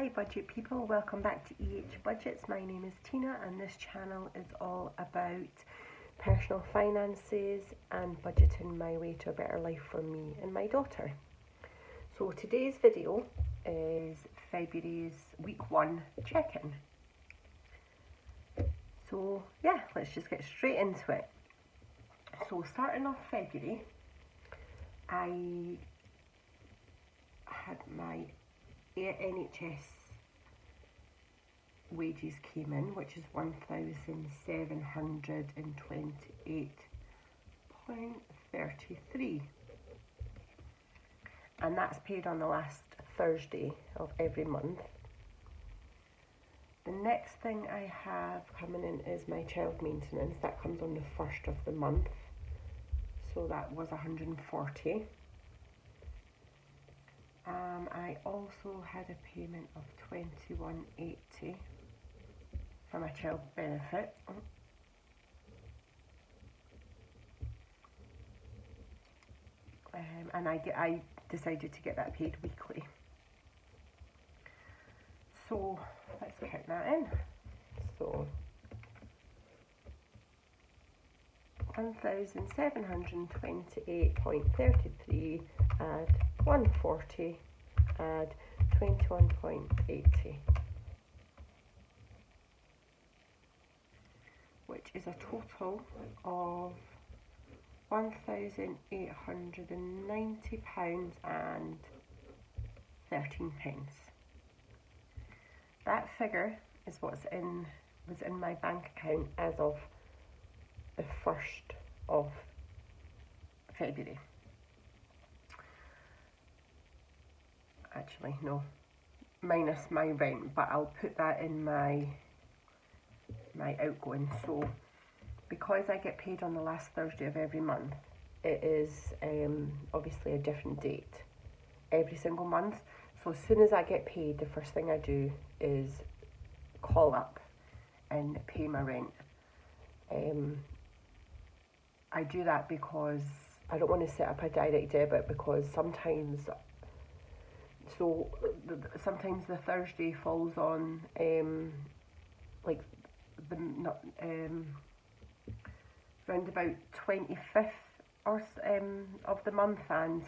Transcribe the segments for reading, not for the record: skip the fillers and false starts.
Hi budget people, welcome back to Budgets. My name is Tina and this channel is all about personal finances and budgeting my way to a better life for me and my daughter. So today's video is February's week 1 check-in. So yeah, let's just get straight into it. So starting off February, I had my NHS wages came in, which is £1,728.33, and that's paid on the last Thursday of every month. The next thing I have coming in is my child maintenance. That comes on the first of the month, so that was 140. I also had a payment of £21.80 for my child benefit. And I decided to get that paid weekly. So let's count that in. So 1,728.33 add 140 add 21.80, which is a total of £1,890.13. That figure is was in my bank account as of the 1st of February. Actually, no, minus my rent, but I'll put that in my outgoing. So because I get paid on the last Thursday of every month, it is obviously a different date every single month. So as soon as I get paid, the first thing I do is call up and pay my rent. I do that because I don't want to set up a direct debit, because sometimes the Thursday falls on round about 25th of the month, and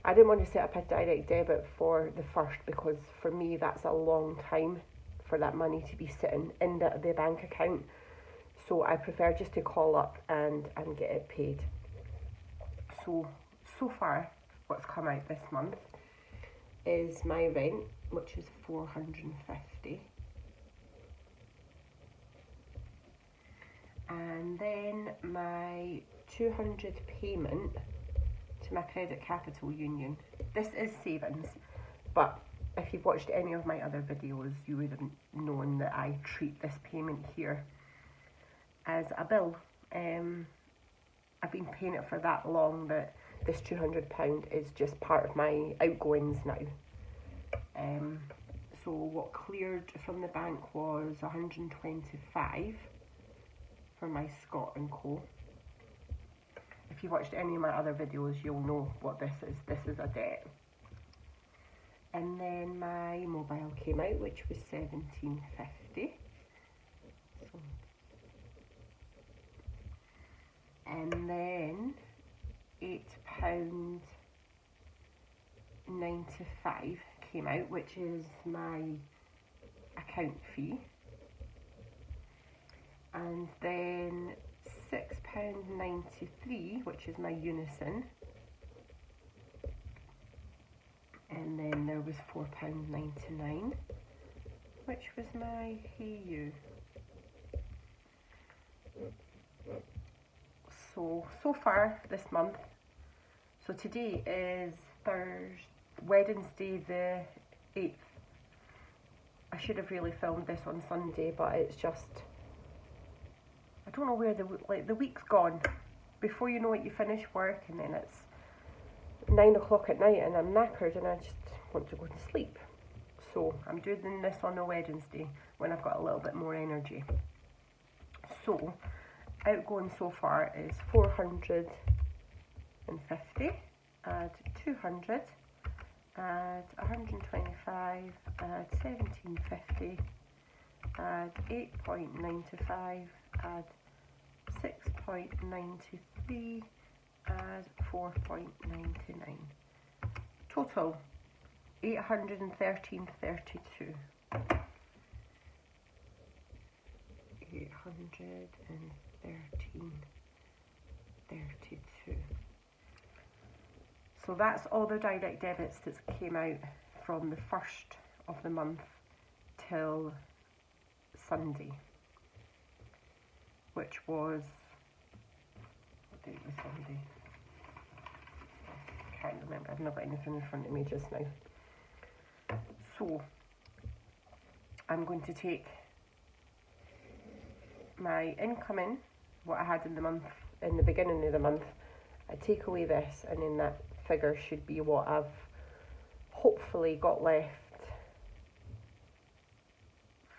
I didn't want to set up a direct debit for the 1st, because for me that's a long time for that money to be sitting in the bank account. So I prefer just to call up and get it paid. So far what's come out this month is my rent, which is £450, and then my £200 payment to my Credit Capital Union. This is savings, but if you've watched any of my other videos, you would have known that I treat this payment here as a bill. I've been paying it for that long that this £200 is just part of my outgoings now. So what cleared from the bank was 125 for my Scott & Co. If you've watched any of my other videos, you'll know what this is. This is a debt. And then my mobile came out, which was £17.50. And then £8.95 came out, which is my account fee. And then £6.93, which is my Unison. And then there was £4.99, which was my HeyU. So far this month, so today is Wednesday the 8th. I should have really filmed this on Sunday, but it's just, I don't know where the week's gone. Before you know it, you finish work and then it's 9 o'clock at night and I'm knackered and I just want to go to sleep. So I'm doing this on a Wednesday when I've got a little bit more energy. So outgoing so far is 450, add 200, add 125, add 1750, add 8.95, add 6.93, add 4.99. Total 813.32. 813.32. So that's all the direct debits that came out from the 1st of the month till Sunday, which was, what date was Sunday? I can't remember, I've not got anything in front of me just now. So I'm going to take my incoming, what I had in the month, in the beginning of the month, I take away this, and then that figure should be what I've hopefully got left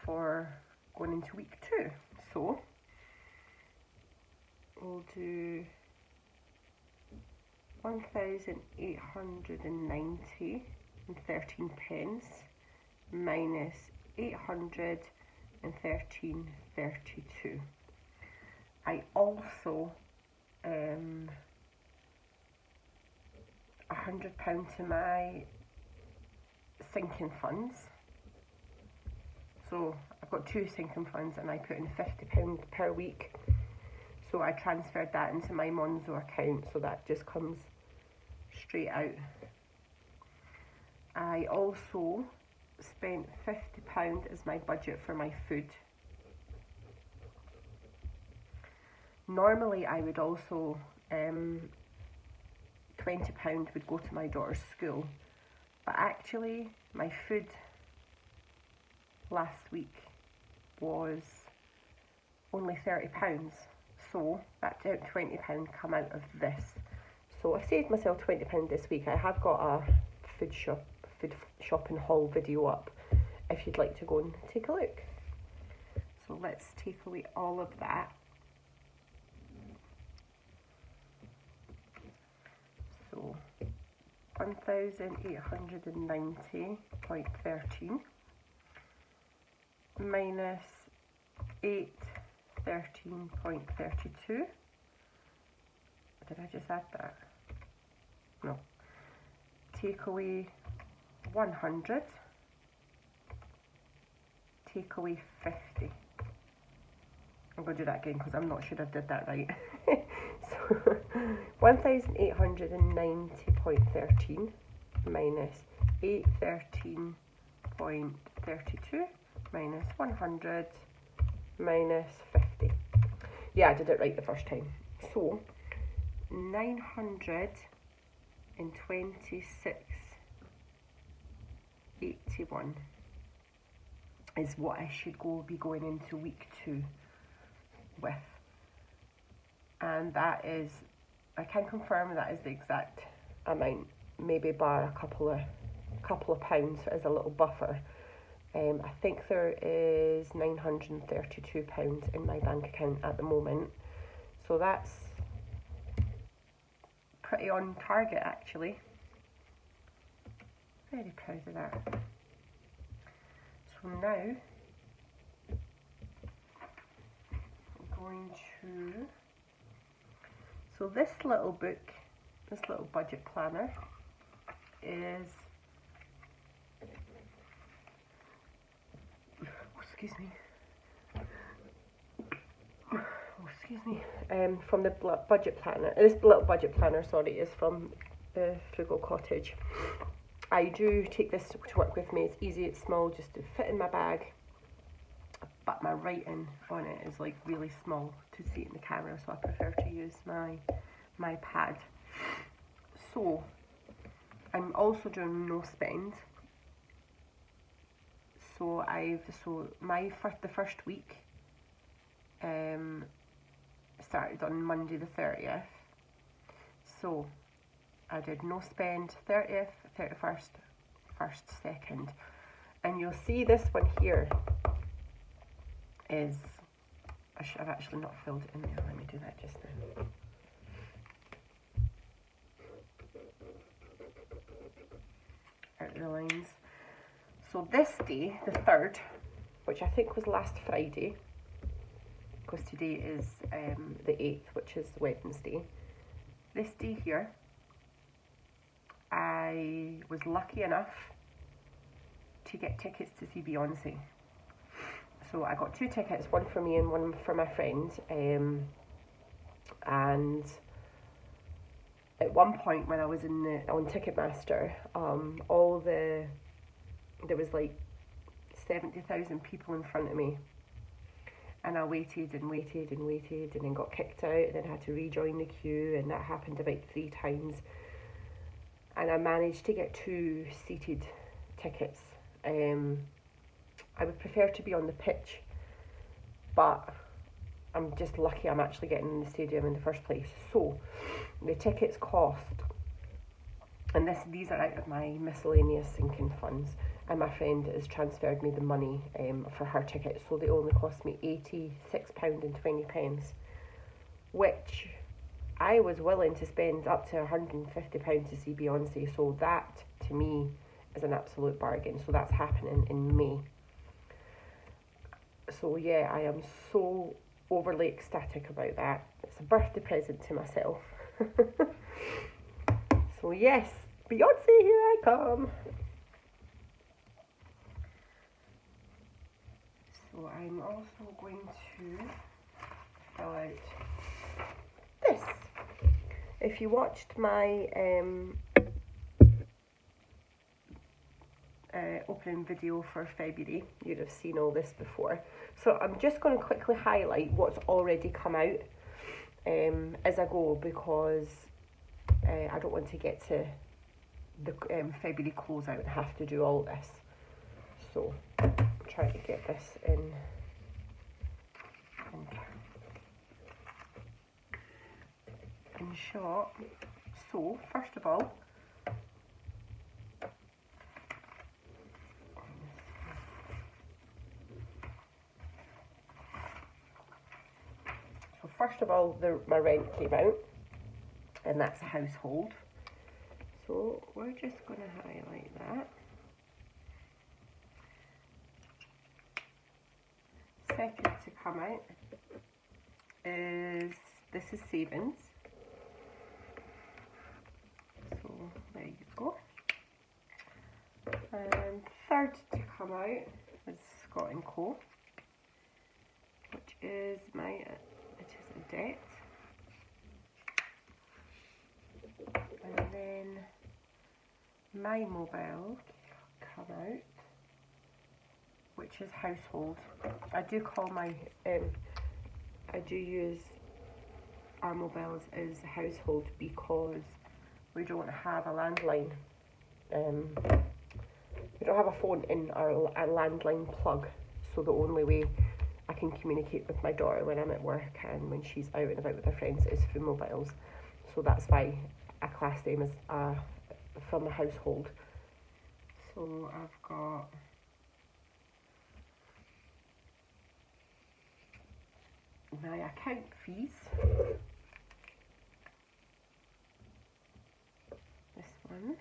for going into week 2. So we'll do 1,890.13 minus 813.32. I also £100 to my sinking funds. So I've got 2 sinking funds and I put in £50 per week. So I transferred that into my Monzo account, so that just comes straight out. I also spent £50 as my budget for my food. Normally I would also, £20 would go to my daughter's school, but actually my food last week was only £30, so that £20 come out of this. So I've saved myself £20 this week. I have got a food shopping haul video up if you'd like to go and take a look. So let's take away all of that. So 1,890.13 minus 813.32. Did I just add that? No. Take away 100. Take away 50. I'm going to do that again because I'm not sure I did that right. So 1,890.13 minus 813.32 minus 100 minus 50. Yeah, I did it right the first time. So 926.81 is what I should be going into week 2 with. And that is, I can confirm that is the exact amount, maybe bar a couple of pounds as a little buffer. I think there is £932 in my bank account at the moment, so that's pretty on target actually. Very proud of that. So now I'm going to, so this little book, this little budget planner is, from the budget planner. This little budget planner, sorry, is from the Frugal Cottage. I do take this to work with me. It's easy, it's small, just to fit in my bag. But my writing on it is like really small to see it in the camera, so I prefer to use my pad. So I'm also doing no spend. So the first week started on Monday the 30th. So I did no spend 30th, 31st, 1st, 2nd. And you'll see this one here is, I've actually not filled it in there. Let me do that just now. out of the lines. So this day, the 3rd, which I think was last Friday, because today is the 8th, which is Wednesday. This day here, I was lucky enough to get tickets to see Beyonce. So I got 2 tickets, one for me and one for my friend. And at one point when I was on Ticketmaster, there was like 70,000 people in front of me. And I waited and waited and waited, and then got kicked out, and then had to rejoin the queue, and that happened about 3 times. And I managed to get 2 seated tickets. I would prefer to be on the pitch, but I'm just lucky I'm actually getting in the stadium in the first place. So the tickets cost, and these are out of my miscellaneous sinking funds, and my friend has transferred me the money for her tickets, so they only cost me £86.20, which I was willing to spend up to £150 to see Beyonce, so that to me is an absolute bargain. So that's happening in May. So yeah, I am so overly ecstatic about that. It's a birthday present to myself. So yes, Beyonce, here I come. So I'm also going to fill out this. If you watched my opening video for February, you'd have seen all this before. So I'm just going to quickly highlight what's already come out as I go, because I don't want to get to the February closeout and have to do all this. So I'm trying to get this in shot. So first of all, my rent came out, and that's a household. So we're just going to highlight that. Second to come out is, this is savings. So there you go. And third to come out is Scott & Co, which is it is a debt. And then my mobile come out, which is household. I do call I do use our mobiles as household because we don't have a landline. We don't have a phone in our landline plug, so the only way I can communicate with my daughter when I'm at work and when she's out and about with her friends is through mobiles. So that's why I class them as from a household. So I've got my account fees. This one,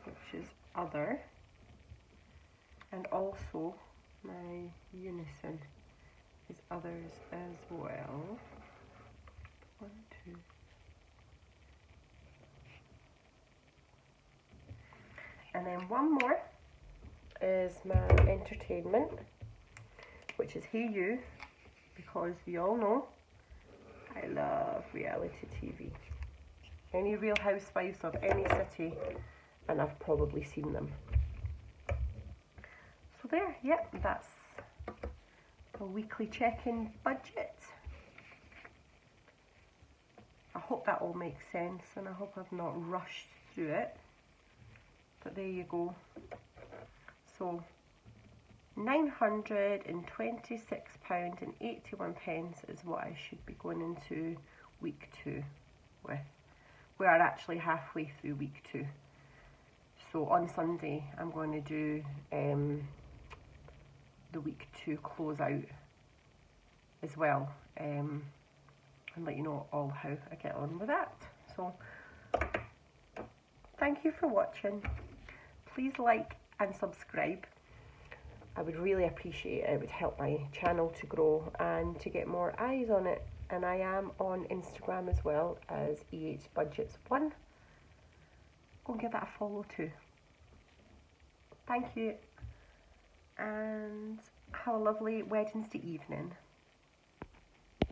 which is other, and also my Unison is others as well. 1, 2. And then one more is my entertainment, which is Hey You, because you all know I love reality TV. Any Real Housewives of any city, and I've probably seen them. So there, yep, that's a weekly check-in budget. I hope that all makes sense, and I hope I've not rushed through it. But there you go. So £926.81 is what I should be going into week 2 with. We are actually halfway through week 2. So on Sunday I'm going to do the week 2 closeout as well, and let you know all how I get on with that. So thank you for watching. Please like and subscribe. I would really appreciate it. It would help my channel to grow and to get more eyes on it. And I am on Instagram as well as ehbudgets1. Go and give that a follow too. Thank you, and have a lovely Wednesday evening.